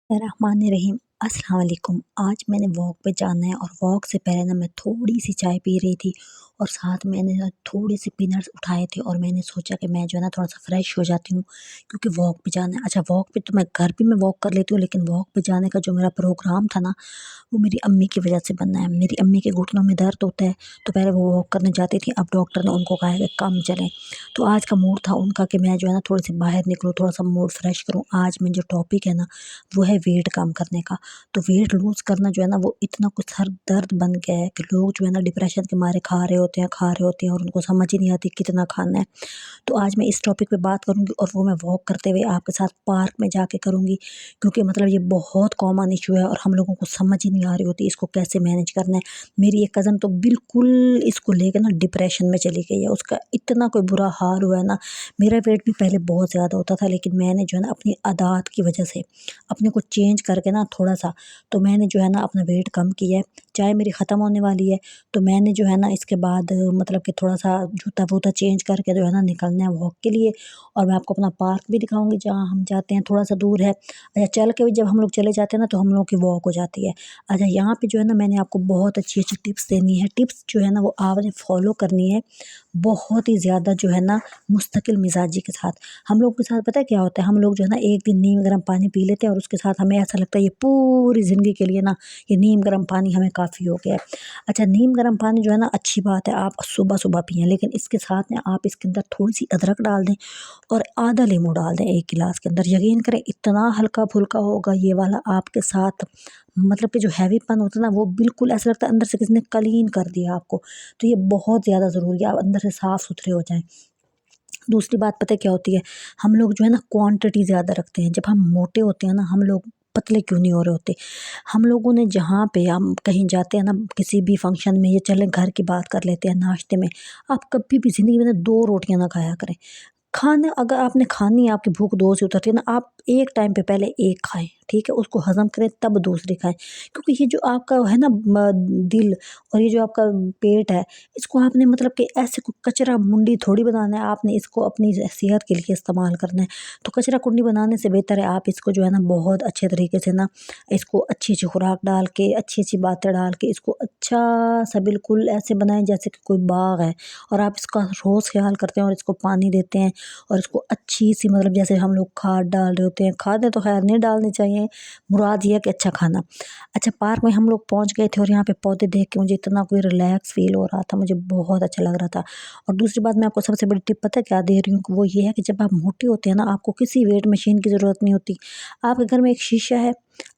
रहमानिर्रहीम। अस्सलाम वालेकुम। आज मैंने वॉक पे जाना है और वॉक से पहले ना मैं थोड़ी-सी चाय पी रही थी और साथ मैंने ना थोड़े-से पीनट्स उठाए थे और मैंने सोचा कि मैं जो है ना थोड़ा-सा फ्रेश हो जाती हूँ क्योंकि वॉक पे जाना है। अच्छा, वॉक पे तो मैं घर पे मैं वॉक कर लेती हूँ, लेकिन वॉक पे जाने का जो मेरा प्रोग्राम था ना, वो मेरी अम्मी की वजह से बना है। मेरी अम्मी के घुटनों में दर्द होता है, तो पहले वो वॉक करने जाती थी, अब डॉक्टर ने उनको कहा है कि कम चलें। तो आज का मूड था उनका कि मैं जो है ना थोड़ी-सी बाहर निकलूँ, थोड़ा-सा मूड फ्रेश करूँ। आज में जो टॉपिक है ना, वो है वेट कम करने का। तो वेट लूज़ करना जो है ना वो इतना कुछ सर दर्द बन गया है कि लोग जो है ना डिप्रेशन के मारे खा रहे होते हैं और उनको समझ ही नहीं आती कितना खाना है। तो आज मैं इस टॉपिक पे बात करूँगी और वो मैं वॉक करते हुए आपके साथ पार्क में जाके करूँगी, क्योंकि मतलब ये बहुत कॉमन इशू है और हम लोगों को समझ ही नहीं आ रही होती इसको कैसे मैनेज करना है। मेरी एक कज़न तो बिल्कुल इसको लेके ना डिप्रेशन में चली गई है, उसका इतना कोई बुरा हाल हुआ है ना। मेरा वेट भी पहले बहुत ज़्यादा होता था, लेकिन मैंने जो है ना अपनी आदत की वजह से अपने को चेंज करके ना थोड़ा-सा, तो मैंने जो है ना अपना वेट कम किया है। चाय मेरी ख़त्म होने वाली है, तो मैंने जो है ना इसके बाद मतलब कि थोड़ा-सा जूता-वूता चेंज करके जो है ना निकलना है वॉक के लिए। और मैं आपको अपना पार्क भी दिखाऊँगी जहाँ हम जाते हैं, थोड़ा-सा दूर है। अच्छा, चल के भी जब हम लोग चले जाते हैं ना, तो हम लोगों की वॉक हो जाती है। अच्छा, यहाँ पे जो है ना मैंने आपको बहुत अच्छी-अच्छी टिप्स देनी है। टिप्स जो है ना वो आपने फ़ॉलो करनी है, बहुत ही ज़्यादा जो है ना मुस्तकिल मिज़ाजी के साथ। हम लोग के साथ पता है क्या होता है, हम लोग जो है ना एक दिन नीम गर्म पानी पी लेते हैं और उसके साथ हमें ऐसा लगता है ये पूरी ज़िंदगी के लिए ना ये नीम गर्म पानी हमें काफ़ी हो गया है। अच्छा, नीम गर्म पानी जो है ना अच्छी बात है, आप सुबह-सुबह पिएँ, लेकिन इसके साथ में आप इसके अंदर थोड़ी-सी अदरक डाल दें और आधा नींबू डाल दें 1 गिलास के अंदर। यकीन करें इतना हल्का-फुल्का होगा ये वाला आपके साथ, मतलब कि जो हैवीपन होता है ना वो बिल्कुल ऐसा लगता है अंदर से किसी ने क्लीन कर दिया आपको। तो ये बहुत ज़्यादा ज़रूरी है, आप अंदर से साफ-सुथरे हो जाएँ। दूसरी बात पता है क्या होती है, हम लोग जो है ना क्वांटिटी ज़्यादा रखते हैं। जब हम मोटे होते हैं ना, हम लोग पतले क्यों नहीं हो रहे होते। हम लोगों ने जहाँ पे हम कहीं जाते हैं ना, किसी भी फंक्शन में, या चलें घर की बात कर लेते हैं, नाश्ते में, आप कभी भी ज़िंदगी में ना 2 रोटियाँ ना खाया करें। खाना अगर आपने खानी है, आपकी भूख 2 से उतरती है ना, आप एक टाइम पे पहले 1 खाएँ, ठीक है? उसको हज़म करें तब दूसरी खाएँ। क्योंकि ये जो आपका है ना दिल और ये जो आपका पेट है, इसको आपने मतलब कि ऐसे कचरा मुंडी थोड़ी बनाना है, आपने इसको अपनी सेहत के लिए इस्तेमाल करना है। तो कचरा कुंडी बनाने से बेहतर है आप इसको जो है ना बहुत अच्छे तरीके से ना, इसको अच्छी-अच्छी खुराक डाल के, अच्छी-अच्छी बातें डाल के, इसको अच्छा-सा बिल्कुल ऐसे बनाएँ जैसे कि कोई बाग है और आप इसका रोज़ ख़्याल करते हैं और इसको पानी देते हैं और इसको अच्छी-सी, मतलब जैसे हम लोग खाद डाल रहे होते हैं, खादें तो ख़ैर नहीं डालनी चाहिए, मुराद ये है कि अच्छा खाना। अच्छा, पार्क में हम लोग पहुँच गए थे और यहाँ पे पौधे देख के मुझे इतना कोई रिलैक्स फ़ील हो रहा था, मुझे बहुत अच्छा लग रहा था। और दूसरी बात मैं आपको सबसे बड़ी टिप पता है क्या दे रही हूँ, वो ये है कि जब आप मोटे होते हैं ना, आपको किसी वेट मशीन की ज़रूरत नहीं होती। आपके घर में एक शीशा है,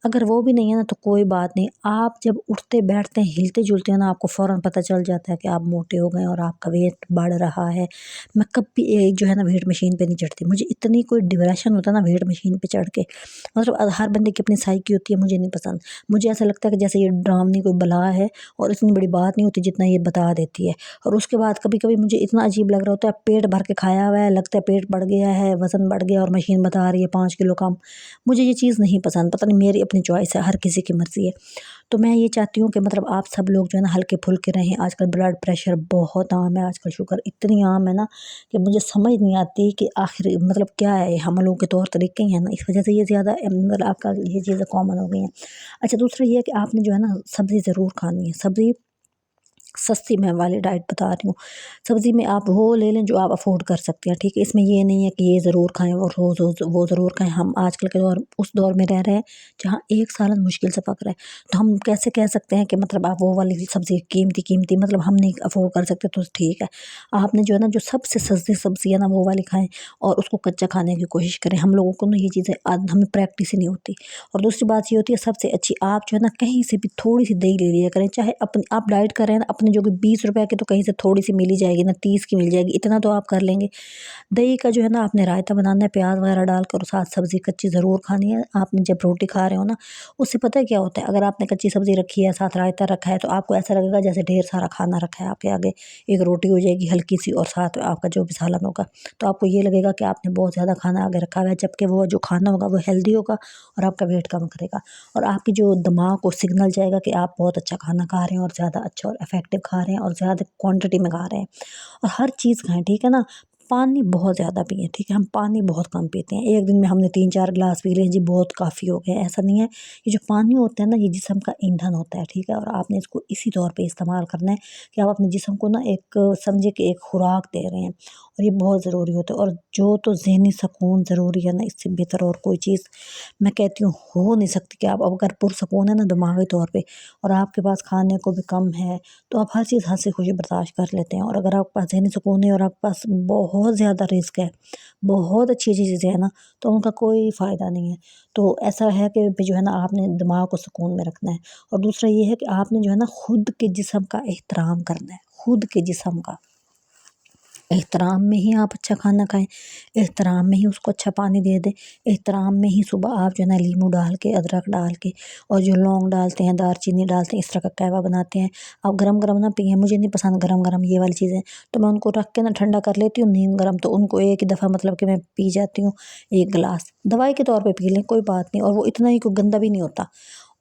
अगर वो भी नहीं है ना तो कोई बात नहीं, आप जब उठते बैठते हैं, हिलते-जुलते हैं ना, आपको फ़ौरन पता चल जाता है कि आप मोटे हो गए हैं और आपका वेट बढ़ रहा है। मैं कभी जो है ना वेट मशीन पे नहीं चढ़ती, मुझे इतनी कोई डिप्रेशन होता है ना वेट मशीन पे चढ़ के, मतलब हर बंदे की अपनी साइकी होती है, मुझे नहीं पसंद। मुझे ऐसा लगता है कि जैसे ये डरावनी कोई बला है और इतनी बड़ी बात नहीं होती जितना ये बता देती है। और उसके बाद कभी-कभी मुझे इतना अजीब लग रहा होता है, पेट भर के खाया हुआ है, लगता है पेट बढ़ गया है, वज़न बढ़ गया और मशीन बता रही है 5 किलो कम। मुझे ये चीज़ नहीं पसंद, पता नहीं, मेरी अपनी चॉइस है, हर किसी की मर्ज़ी है। तो मैं ये चाहती हूँ कि मतलब आप सब लोग जो है ना हल्के-फुल्के रहें। आजकल ब्लड प्रेशर बहुत आम है, आजकल शुगर इतनी आम है ना कि मुझे समझ नहीं आती कि आखिर मतलब क्या है, हम लोगों के तौर तरीके ही हैं ना, इस वजह से ये ज़्यादा मतलब आपका ये चीज़ें कॉमन हो गई हैं। अच्छा, दूसरा ये है कि आपने जो है ना सब्ज़ी ज़रूर खानी है, सब्ज़ी सस्ती मैं वाली डाइट बता रही हूँ। सब्ज़ी में आप वो ले लें जो आप अफ़ोर्ड कर सकते हैं, ठीक है? इसमें ये नहीं है कि ये ज़रूर खाएँ और रोज़-रोज़ वो ज़रूर खाएँ। हम आजकल के दौर उस दौर में रह रहे हैं जहाँ एक सालन मुश्किल से पक रहा है। तो हम कैसे कह सकते हैं कि मतलब आप वो वाली सब्ज़ी कीमती-कीमती, मतलब हम नहीं अफ़ोर्ड कर सकते तो ठीक है। आपने जो है ना जो सबसे सस्ती सब्ज़ी है ना वो वाली खाएँ और उसको कच्चा खाने की कोशिश करें। हम लोगों को ना ये चीज़ें हमें प्रैक्टिस ही नहीं होती। और दूसरी बात ये होती है सबसे अच्छी, आप जो है ना कहीं से भी थोड़ी-सी दही ले लिया करें, चाहे अपनी आप डाइट कर रहे हैं ना, अपने जो कि 20 रुपए की तो कहीं से थोड़ी-सी मिल ही जाएगी ना, 30 की मिल जाएगी, इतना तो आप कर लेंगे। दही का जो है ना आपने रायता बनाना है, प्याज़ वगैरह डालकर और साथ सब्ज़ी कच्ची ज़रूर खानी है। आपने जब रोटी खा रहे हो ना, उससे पता है क्या होता है, अगर आपने कच्ची सब्ज़ी रखी है, साथ रायता रखा है, तो आपको ऐसा लगेगा जैसे ढेर सारा खाना रखा है आपके आगे। एक रोटी हो जाएगी हल्की-सी और साथ में आपका जो भी सालन होगा, तो आपको ये लगेगा कि आपने बहुत ज़्यादा खाना आगे रखा हुआ है, जबकि वो जो खाना होगा वो हेल्दी होगा और आपका वेट कम करेगा। और आपकी जो दिमाग को सिग्नल जाएगा कि आप बहुत अच्छा खाना खा रहे हैं और ज़्यादा अच्छा और इफ़ेक्टिव खा रहे हैं और ज़्यादा क्वांटिटी में खा रहे हैं। और हर चीज़ खाएँ, ठीक है ना? पानी बहुत ज़्यादा पिएँ, ठीक है? हम पानी बहुत कम पीते हैं। एक दिन में हमने 3-4 ग्लास पी लिए जी, बहुत काफ़ी हो गया, ऐसा नहीं है। ये जो पानी होता है ना, ये जिस्म का ईंधन होता है, ठीक है? और आपने इसको इसी तौर पे इस्तेमाल करना है कि आप अपने जिस्म को ना एक समझिए कि एक खुराक दे रहे हैं, और ये बहुत ज़रूरी होता है। और जो तो ज़हनी सुकून ज़रूरी है ना, इससे बेहतर और कोई चीज़ मैं कहती हूँ हो नहीं सकती कि आप अगर पुरसुकून है ना दिमागी तौर पे, और आपके पास खाने को भी कम है, तो आप हर चीज़ हँसी-खुशी बर्दाश्त कर लेते हैं। और अगर आपके पास ज़हनी सुकून है और आपके पास बहुत ज़्यादा रिस्क है, बहुत अच्छी-अच्छी चीज़ें हैं ना, तो उनका कोई फ़ायदा नहीं है। तो ऐसा है कि जो है ना, आपने दिमाग को सुकून में रखना है। और दूसरा ये है कि आपने जो है ना, खुद के जिस्म का एहतराम करना है, खुद के जिस्म का। एहतराम में ही आप अच्छा खाना खाएँ, एहतराम में ही उसको अच्छा पानी दे दें, एहतराम में ही सुबह आप जो है ना लीमू डाल के, अदरक डाल के, और जो लौंग डालते हैं, दालचीनी डालते हैं, इस तरह का कहवा बनाते हैं। आप गरम-गरम ना पिएँ, मुझे नहीं पसंद गरम-गरम ये वाली चीज़ें, तो मैं उनको रख के ना ठंडा कर लेती हूँ, नीम गरम, तो उनको एक ही दफ़ा मतलब कि मैं पी जाती हूँ 1 गिलास। दवाई के तौर पे पी लें, कोई बात नहीं, और वो इतना ही कोई गंदा भी नहीं होता।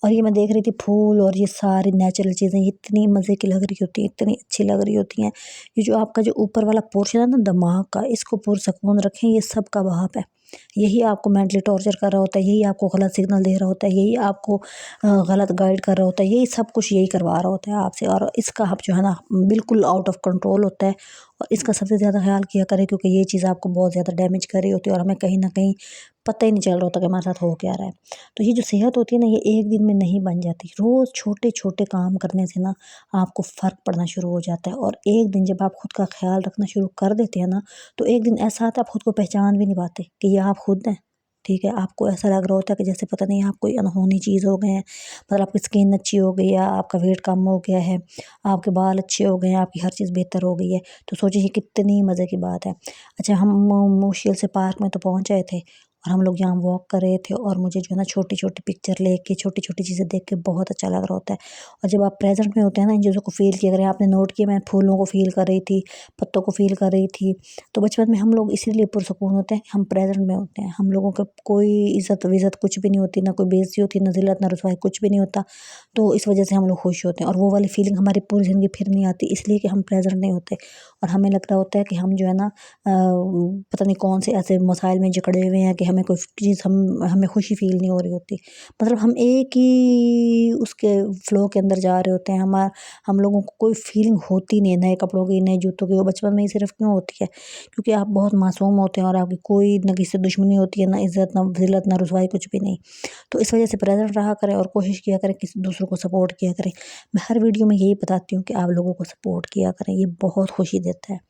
और ये मैं देख रही थी फूल और ये सारी नेचुरल चीज़ें, ये इतनी मज़े की लग रही होती हैं, इतनी अच्छी लग रही होती हैं। ये जो आपका जो ऊपर वाला पोर्शन है ना दिमाग का, इसको पुरसकून रखें, ये सब का वहाब है। यही आपको मेंटली टॉर्चर कर रहा होता है, यही आपको गलत सिग्नल दे रहा होता है, यही आपको गलत गाइड कर रहा होता है, यही सब कुछ यही करवा रहा होता है आपसे। और इसका आप जो है ना बिल्कुल आउट ऑफ कंट्रोल होता है, और इसका सबसे ज़्यादा ख्याल किया करें, क्योंकि ये चीज़ आपको बहुत ज़्यादा डैमेज कर रही होती है, और हमें कहीं न कहीं पता ही नहीं चल रहा होता कि हमारे साथ हो क्या रहा है। तो ये जो सेहत होती है ना, ये एक दिन में नहीं बन जाती। रोज़ छोटे-छोटे काम करने से ना आपको फ़र्क पड़ना शुरू हो जाता है, और एक दिन जब आप खुद का ख़्याल रखना शुरू कर देते हैं ना, तो एक दिन ऐसा आता है आप खुद को पहचान भी नहीं पाते कि ये आप खुद हैं। ठीक है? आपको ऐसा लग रहा होता है कि जैसे पता नहीं आप कोई अनहोनी चीज़ हो गए हैं। मतलब आपकी स्किन अच्छी हो गई है, आपका वेट कम हो गया है, आपके बाल अच्छे हो गए हैं, आपकी हर चीज़ बेहतर हो गई है। तो सोचिए ये कितनी मज़े की बात है। अच्छा, हम मुश्किल से पार्क में तो पहुँच गए थे, और हम लोग यहाँ वॉक कर रहे थे, और मुझे जो है ना छोटी-छोटी पिक्चर लेके, छोटी-छोटी चीज़ें देख के बहुत अच्छा लग रहा होता है। और जब आप प्रेज़ेंट में होते हैं ना, इन चीज़ों को फ़ील किया करें। आपने नोट किया, मैं फूलों को फ़ील कर रही थी, पत्तों को फ़ील कर रही थी। तो बचपन में हम लोग इसीलिए पुरसुकून होते हैं, हम प्रेज़ेंट में होते हैं। हम लोगों को कोई इज़्ज़त-विज़्ज़त कुछ भी नहीं होती, ना कोई बेइज़्ज़ती होती, ना ज़िल्लत, ना रुसवाई, कुछ भी नहीं होता। तो इस वज़ह से हम लोग खुश होते हैं, और वो वाली फ़ीलिंग हमारी पूरी ज़िंदगी फिर नहीं आती, इसलिए कि हम प्रेज़ेंट नहीं होते। और हमें लग रहा होता है कि हम जो है ना पता नहीं कौन से ऐसे मसाइल में जकड़े हुए हैं कि हमें कोई चीज़ हमें खुशी फ़ील नहीं हो रही होती। मतलब हम एक ही उसके फ़्लो के अंदर जा रहे होते हैं। हम लोगों को कोई फ़ीलिंग होती नहीं है नए कपड़ों की, नए जूतों की। वो बचपन में ही सिर्फ़ क्यों होती है? क्योंकि आप बहुत मासूम होते हैं, और आपकी कोई ना किसी से दुश्मनी होती है, ना इज़्ज़त, ना ज़िल्लत, ना रुसवाई, कुछ भी नहीं। तो इस वजह से प्रेज़ेंट रहा करें, और कोशिश किया करें किसी दूसरों को सपोर्ट किया करें। मैं हर वीडियो में यही बताती हूँ कि आप लोगों को सपोर्ट किया करें, ये बहुत खुशी देता है।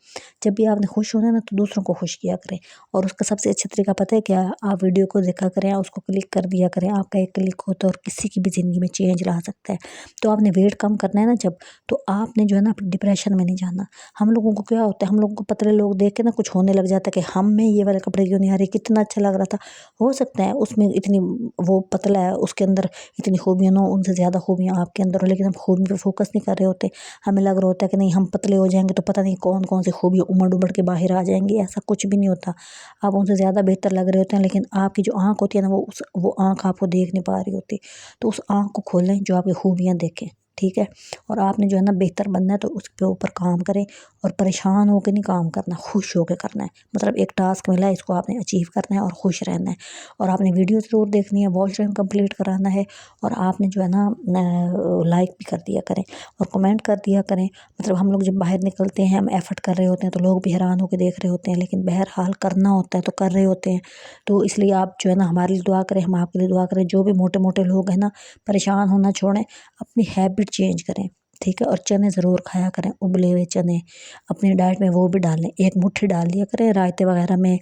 जब भी आपने खुश होना है ना, तो दूसरों को खुश किया करें। और उसका सबसे अच्छा तरीका पता है क्या? आप वीडियो को देखा करें, उसको क्लिक कर दिया करें। आपका एक क्लिक हो तो और किसी की भी ज़िंदगी में चेंज ला सकता है। तो आपने वेट कम करना है ना जब, तो आपने जो है ना डिप्रेशन में नहीं जाना। हम लोगों को क्या होता है, हम लोगों को पतले लोग देख के ना कुछ होने लग जाता है कि हम में ये वाले कपड़े क्यों नहीं आ रहे, कितना अच्छा लग रहा था। हो सकता है उसमें इतनी, वो पतला है, उसके अंदर इतनी खूबियाँ ना हो, उनसे ज़्यादा खूबियाँ आपके अंदर हो, लेकिन हम खूबी पे फोकस नहीं कर रहे होते। हमें लग रहा होता है कि नहीं, हम पतले हो जाएँगे तो पता नहीं कौन-कौन सी खूबियाँ उमड़-उमड़ के बाहर आ जाएँगी। ऐसा कुछ भी नहीं होता। आप उनसे ज़्यादा बेहतर लग रहे होते हैं, लेकिन आपकी जो आँख होती है ना, वो आँख आपको देख नहीं पा रही होती। तो उस आँख को खोलें जो आपकी खूबियाँ देखे, ठीक है? और आपने जो है ना बेहतर बनना है, तो उसके ऊपर काम करें, और परेशान होके नहीं काम करना, खुश होके करना है। मतलब एक टास्क मिला है, इसको आपने अचीव करना है और खुश रहना है। और आपने वीडियो ज़रूर देखनी है, वॉच टाइम कंप्लीट कराना है, और आपने जो है ना लाइक भी कर दिया करें, और कमेंट कर दिया करें। मतलब हम लोग जब बाहर निकलते हैं, हम एफ़र्ट कर रहे होते हैं, तो लोग भी हैरान होके देख रहे होते हैं, लेकिन बहरहाल करना होता है तो कर रहे होते हैं। तो इसलिए आप जो है ना हमारे लिए दुआ करें, हम आपके लिए दुआ करें। जो भी मोटे-मोटे लोग हैं ना, परेशान होना छोड़ें, अपनी हैबिट चेंज करें, ठीक है? और चने ज़रूर खाया करें, उबले हुए चने अपनी डाइट में वो भी डालें। एक मुट्ठी डाल दिया करें रायते वगैरह में,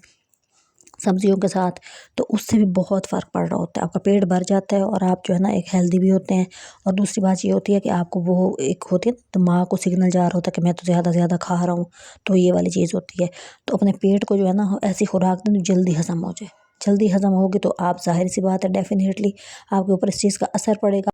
सब्जियों के साथ, तो उससे भी बहुत फ़र्क पड़ रहा होता है। आपका पेट भर जाता है, और आप जो है ना एक हेल्दी भी होते हैं। और दूसरी बात ये होती है कि आपको वो एक होती है ना, दिमाग को सिग्नल जा रहा होता है कि मैं तो ज़्यादा से ज़्यादा खा रहा हूँ, तो ये वाली चीज़ होती है। तो अपने पेट को जो है ना ऐसी खुराक दें जो जल्दी हज़म हो जाए। जल्दी हज़म होगी तो आप, ज़ाहिर सी बात है, डेफ़िनेटली आपके ऊपर इस चीज़ का असर पड़ेगा।